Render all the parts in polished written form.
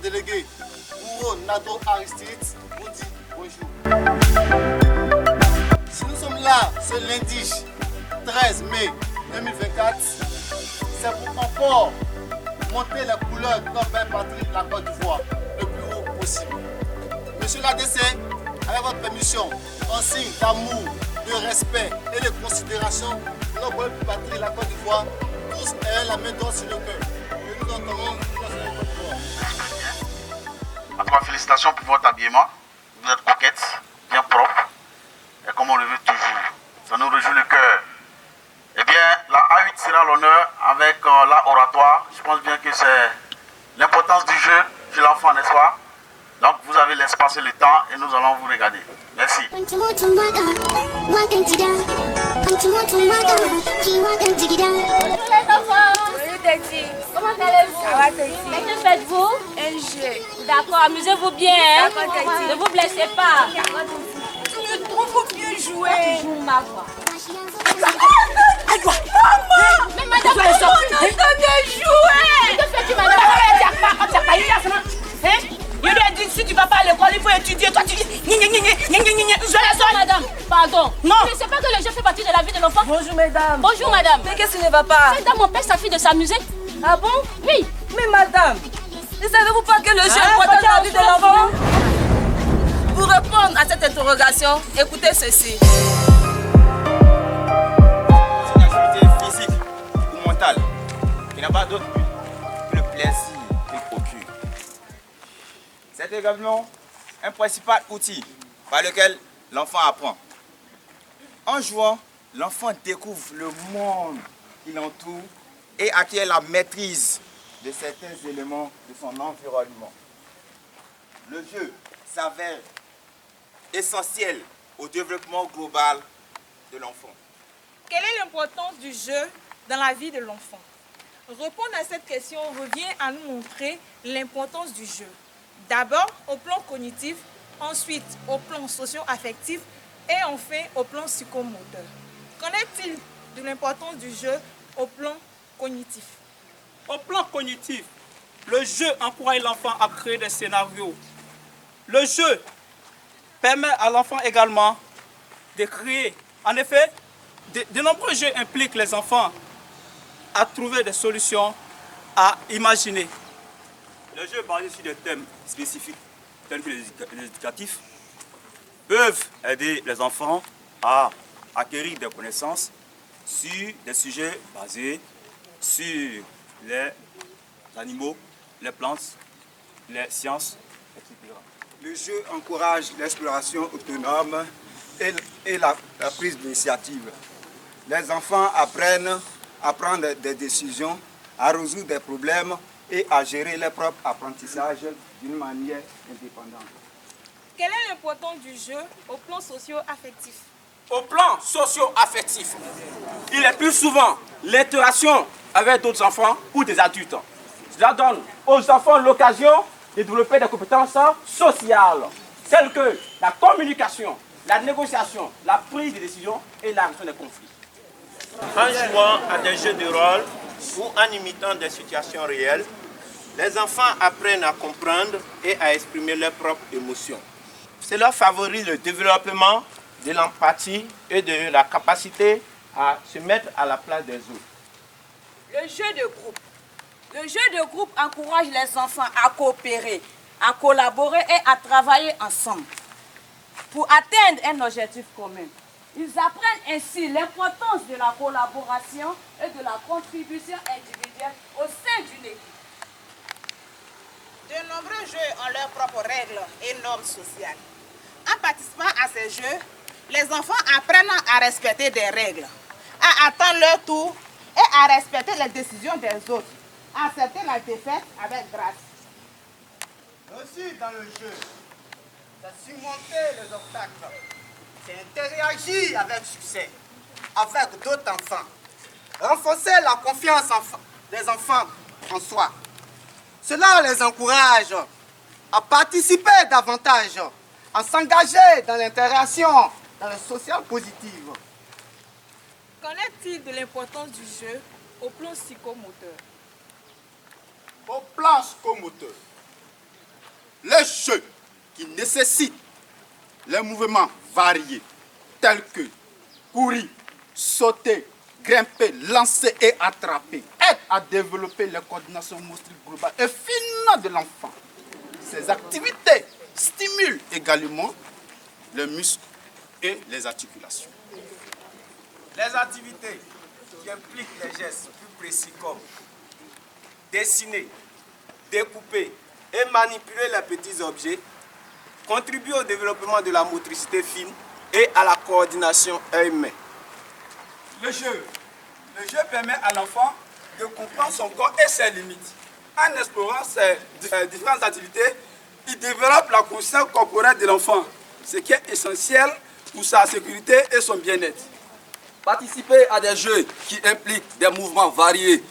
délégué, Bourreau Nato Aristide, vous dit bonjour. Si nous sommes là ce lundi 13 mai 2024, c'est pour encore monter les couleurs de notre belle patrie, la Côte d'Ivoire, le plus haut possible. Monsieur l'ADC, avec votre permission, en signe d'amour, de respect et de considération pour notre belle patrie, la Côte d'Ivoire, tous ayant la main droite sur le cœur. Et nous entendons la Côte d'Ivoire. En tout cas, félicitations pour votre habillement. Vous êtes coquette, bien propre, et comme on le veut toujours. Ça nous réjouit le cœur. Eh bien, la A8 sera à l'honneur avec la oratoire. Je pense bien que c'est l'importance du jeu chez l'enfant, n'est-ce pas? Donc, vous avez l'espace et le temps et nous allons vous regarder. Merci. Comment allez-vous? Ça va, Téti. Que faites-vous? Un jeu. D'accord, amusez-vous bien. Hein? D'accord, Téti. Ne vous blessez pas. Tu me trouves mieux Tu jouer. joues ma voix. Maman! Mais madame, comment on entend de jouer? Que fais-tu, madame? Je lui ai dit, si tu vas pas à l'école, il faut étudier. Toi, tu dis, Madame, pardon. Non. Tu ne sais pas que le jeu fait partie de la vie de l'enfant? Bonjour, mesdames. Bonjour, madame. Mais qu'est-ce qui ne va pas? Cette dame empêche sa fille de s'amuser. Ah bon? Oui. Mais madame, ne savez-vous pas que le jeu est important dans la vie de l'enfant? Pour répondre à cette interrogation, écoutez ceci. C'est une activité physique ou mentale qui n'a pas d'autre but que le plaisir qu'il procure. C'est également un principal outil par lequel l'enfant apprend. En jouant, l'enfant découvre le monde qui l'entoure et acquiert la maîtrise de certains éléments de son environnement. Le jeu s'avère essentiel au développement global de l'enfant. Quelle est l'importance du jeu dans la vie de l'enfant? Répondre à cette question revient à nous montrer l'importance du jeu. D'abord au plan cognitif, ensuite au plan socio-affectif et enfin au plan psychomoteur. Qu'en est-il de l'importance du jeu au plan cognitif? Au plan cognitif, le jeu encourage l'enfant à créer des scénarios. Le jeu permet à l'enfant également de créer. En effet, de nombreux jeux impliquent les enfants à trouver des solutions, à imaginer. Les jeux basés sur des thèmes spécifiques, tels que les éducatifs, peuvent aider les enfants à acquérir des connaissances sur des sujets basés sur les animaux, les plantes, les sciences, etc. Le jeu encourage l'exploration autonome et la prise d'initiative. Les enfants apprennent à prendre des décisions, à résoudre des problèmes et à gérer leur propre apprentissage d'une manière indépendante. Quelle est l'importance du jeu au plan socio-affectif? Au plan socio-affectif, il est plus souvent l'interaction avec d'autres enfants ou des adultes. Cela donne aux enfants l'occasion de développer des compétences sociales, telles que la communication, la négociation, la prise de décision et la résolution des conflits. En jouant à des jeux de rôle ou en imitant des situations réelles, les enfants apprennent à comprendre et à exprimer leurs propres émotions. Cela favorise le développement de l'empathie et de la capacité à se mettre à la place des autres. Le jeu de groupe. Le jeu de groupe encourage les enfants à coopérer, à collaborer et à travailler ensemble pour atteindre un objectif commun. Ils apprennent ainsi l'importance de la collaboration et de la contribution individuelle au sein d'une équipe. De nombreux jeux ont leurs propres règles et normes sociales. En participant à ces jeux, les enfants apprennent à respecter des règles, à attendre leur tour et à respecter les décisions des autres, à accepter la défaite avec grâce. Aussi dans le jeu, c'est surmonter les obstacles, c'est interagir avec succès, avec d'autres enfants, renforcer la confiance des enfants en soi. Cela les encourage à participer davantage, à s'engager dans l'interaction, dans le social positive. Qu'en est-il de l'importance du jeu au plan psychomoteur? Au plan psychomoteur, Les jeux qui nécessitent les mouvements variés, tels que courir, sauter, grimper, lancer et attraper, aident à développer les coordinations motrices globales et fines de l'enfant. Ces activités stimulent également les muscles et les articulations. Les activités qui impliquent les gestes plus précis comme dessiner, découper et manipuler les petits objets contribuent au développement de la motricité fine et à la coordination œil-main. Le jeu permet à l'enfant de comprendre son corps et ses limites. En explorant ces différentes activités, il développe la conscience corporelle de l'enfant, ce qui est essentiel pour sa sécurité et son bien-être. Participer à des jeux qui impliquent des mouvements variés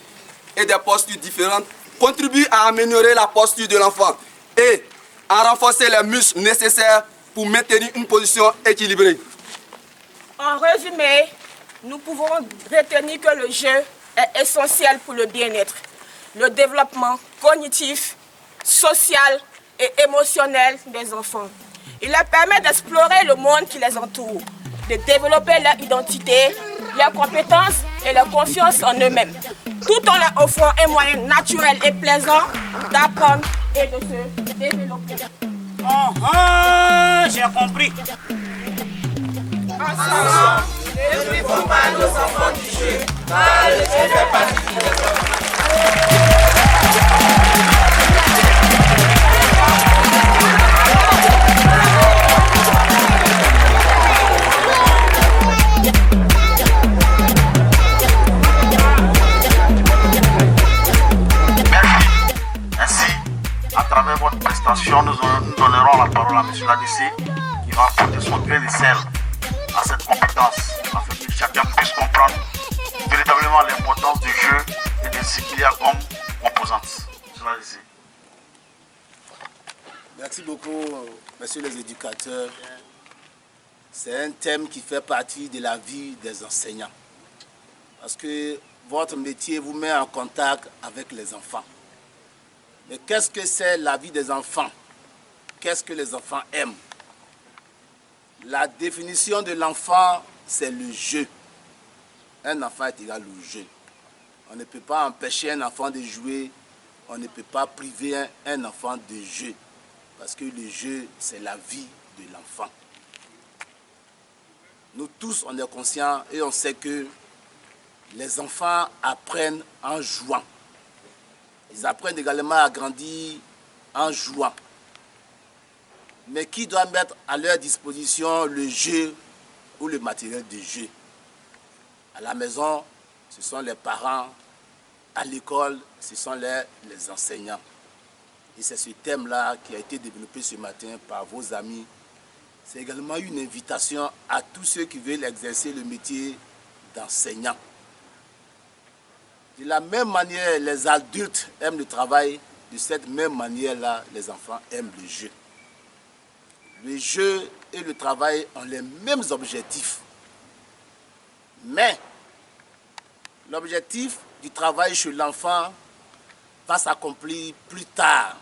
et des postures différentes contribue à améliorer la posture de l'enfant et à renforcer les muscles nécessaires pour maintenir une position équilibrée. En résumé, nous pouvons retenir que le jeu est essentiel pour le bien-être, le développement cognitif, social et émotionnel des enfants. Il leur permet d'explorer le monde qui les entoure, de développer leur identité, leurs compétences et leur confiance en eux-mêmes, tout en leur offrant un moyen naturel et plaisant d'apprendre et de se développer. J'ai compris. Ensemble, ne privons pas nos enfants du jeu, car le jeu fait partie du développement. À travers votre prestation, nous donnerons la parole à M. l'ADC qui va apporter son grain de sel à cette compétence afin que chacun puisse comprendre véritablement l'importance du jeu et de ce qu'il y a comme composante. M. l'ADC. Merci beaucoup, messieurs les éducateurs. C'est un thème qui fait partie de la vie des enseignants. Parce que votre métier vous met en contact avec les enfants. Mais qu'est-ce que c'est la vie des enfants? Qu'est-ce que les enfants aiment? La définition de l'enfant, c'est le jeu. Un enfant est égal au jeu. On ne peut pas empêcher un enfant de jouer. On ne peut pas priver un enfant de jeu. Parce que le jeu, c'est la vie de l'enfant. Nous tous, on est conscients et on sait que les enfants apprennent en jouant. Ils apprennent également à grandir en jouant. Mais qui doit mettre à leur disposition le jeu ou le matériel de jeu? À la maison, ce sont les parents. À l'école, ce sont les enseignants. Et c'est ce thème-là qui a été développé ce matin par vos amis. C'est également une invitation à tous ceux qui veulent exercer le métier d'enseignant. De la même manière, les adultes aiment le travail, de cette même manière-là, les enfants aiment le jeu. Le jeu et le travail ont les mêmes objectifs. Mais l'objectif du travail chez l'enfant va s'accomplir plus tard.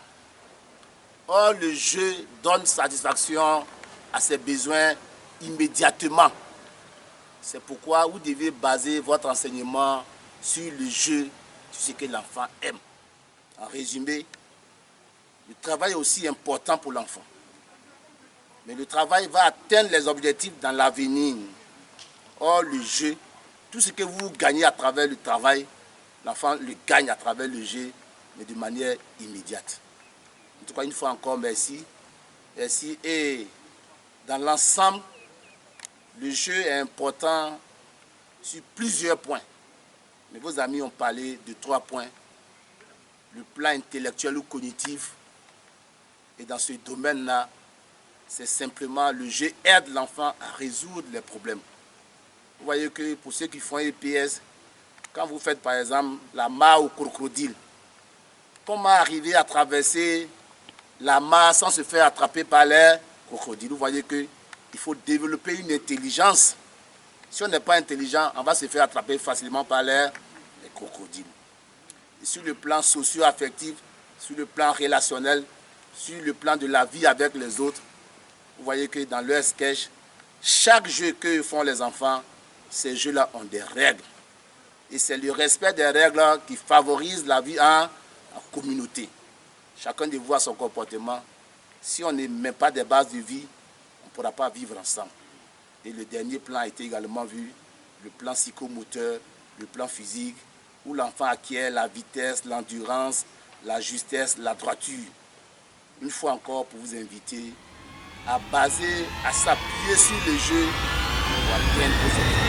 Or, le jeu donne satisfaction à ses besoins immédiatement. C'est pourquoi vous devez baser votre enseignement sur le jeu, sur ce que l'enfant aime. En résumé, le travail est aussi important pour l'enfant. Mais le travail va atteindre les objectifs dans l'avenir. Or, le jeu, tout ce que vous gagnez à travers le travail, l'enfant le gagne à travers le jeu, mais de manière immédiate. En tout cas, une fois encore, merci. Merci. Et dans l'ensemble, le jeu est important sur plusieurs points. Mais vos amis ont parlé de 3 points. Le plan intellectuel ou cognitif. Et dans ce domaine-là, c'est simplement le jeu aide l'enfant à résoudre les problèmes. Vous voyez que pour ceux qui font EPS, quand vous faites par exemple la mare au crocodile, comment arriver à traverser la mare sans se faire attraper par les crocodiles? Vous voyez qu'il faut développer une intelligence. Si on n'est pas intelligent, on va se faire attraper facilement par les crocodiles. Et sur le plan socio-affectif, sur le plan relationnel, sur le plan de la vie avec les autres. Vous voyez que dans leur sketch, chaque jeu que font les enfants, ces jeux-là ont des règles. Et c'est le respect des règles qui favorise la vie en communauté. Chacun de vous a son comportement. Si on ne met pas des bases de vie, on ne pourra pas vivre ensemble. Et le dernier plan a été également vu, le plan psychomoteur, le plan physique, où l'enfant acquiert la vitesse, l'endurance, la justesse, la droiture. Une fois encore, pour vous inviter à s'appuyer sur le jeu pour atteindre vos objectifs.